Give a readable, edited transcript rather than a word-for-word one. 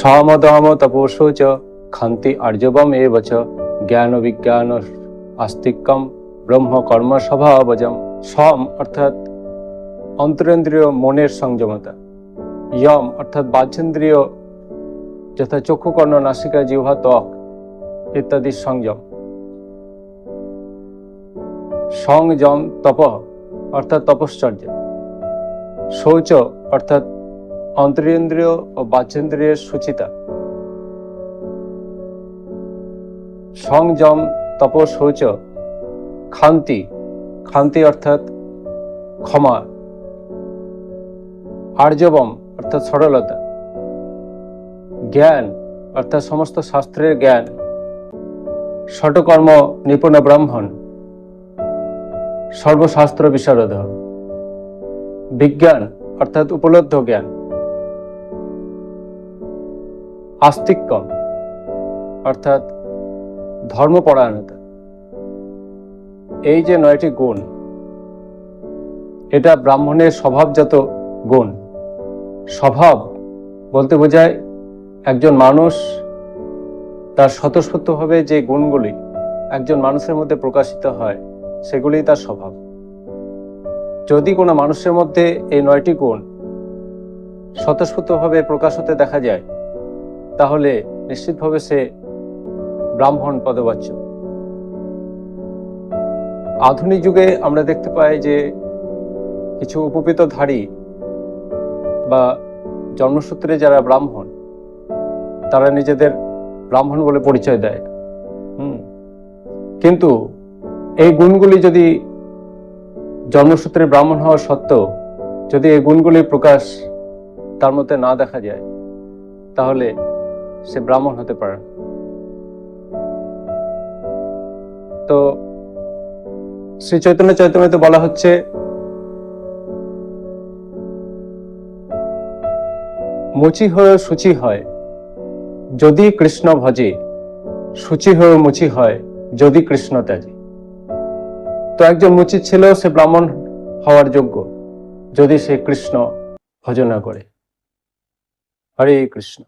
সমদম তপসো চ ক্ষান্তি আর্জবম এব চ জ্ঞান বিজ্ঞান আস্তিক্যম ব্রহ্ম কর্ম স্বভাবজম। সম অর্থাৎ অন্তরেন্দ্রিয় মনের সংযমতা, ইয়ম অর্থাৎ বাহ্যেন্দ্রিয় যথা চক্ষু কর্ণ নাসিকা জিহ্বা ত্বক ইত্যাদির সংযম। সংযম তপ অর্থাৎ তপশ্চর্যা। শৌচ অর্থাৎ অন্তরেন্দ্রিয় ও বাহ্যেন্দ্রিয়ের সুচিতা। সংযম তপ শৌচ। ক্ষান্তি, ক্ষান্তি অর্থাৎ ক্ষমা। আর্জবম অর্থাৎ সরলতা। জ্ঞান অর্থাৎ সমস্ত শাস্ত্রের জ্ঞান। ষটকর্ম নিপুণ ব্রাহ্মণ, সর্বশাস্ত্র বিশারদ। বিজ্ঞান অর্থাৎ উপলব্ধ জ্ঞান। আস্তিক্যম অর্থাৎ ধর্মপরায়ণতা। এই যে 9টি গুণ, এটা ব্রাহ্মণের স্বভাবজাত গুণ। স্বভাব বলতে বোঝায় একজন মানুষ তার স্বতঃস্ফূর্তভাবে যে গুণগুলি একজন মানুষের মধ্যে প্রকাশিত হয় সেগুলি তার স্বভাব। যদি কোনো মানুষের মধ্যে এই 9টি গুণ স্বতঃস্ফূর্তভাবে প্রকাশ হতে দেখা যায় তাহলে নিশ্চিতভাবে সে ব্রাহ্মণ পদবাচ্য। আধুনিক যুগে আমরা দেখতে পাই যে কিছু উপবৃতধারী বা জন্মসূত্রে যারা ব্রাহ্মণ তারা নিজেদের ব্রাহ্মণ বলে পরিচয় দেয়। কিন্তু এই গুণগুলি যদি জন্মসূত্রে ব্রাহ্মণ হওয়া সত্ত্বেও যদি এই গুণগুলির প্রকাশ তার মধ্যে না দেখা যায় তাহলে সে ব্রাহ্মণ হতে পারে না। তো শ্রী চৈতন্য চৈতন্যতে বলা হচ্ছে মুচি হয়ে শুচি হয় যদি কৃষ্ণ ভজে, শুচি হয়ে মুচি হয় যদি কৃষ্ণ ত্যাজে। তো একজন মুচি ছেলেও সে ব্রাহ্মণ হওয়ার যোগ্য যদি সে কৃষ্ণ ভজনা করে। হরে কৃষ্ণ।